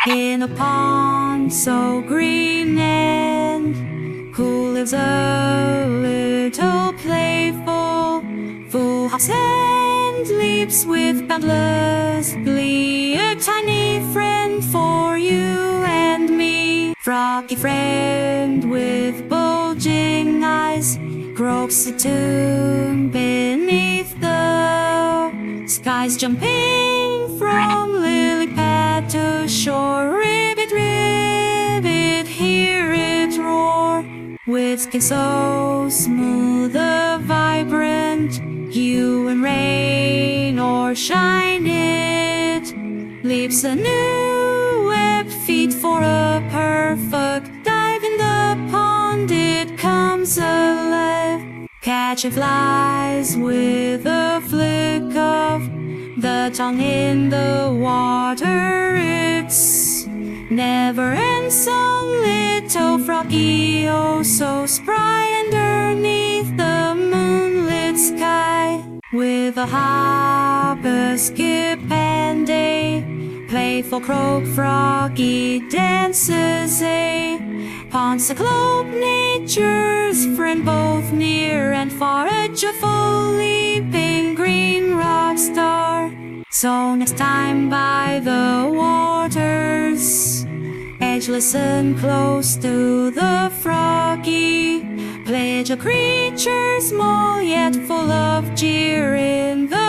In a pond so green and cool lives a little playful, full house and leaps with boundless glee. A tiny friend for you and me, froggy friend with bulging eyes, croaks a tune beneath the skies, jumping from lily pad to shore. Ribbit, ribbit, hear it roar, with skin so smooth a vibrant hue and rain or shine it, leaps a new web feet for a perfect dive in the pond. It comes alive, catching flies with a flick of the tongue in the water. It's never-end song, little froggy, oh so spry, underneath the moonlit sky. With a hop, a skip, and a playful croak, froggy dances a Pondside, nature's friend, both near and far, a joyful leaping green rock star. So next time by the water's edge, listen close to the froggy pledge, a creature small yet full of cheer in the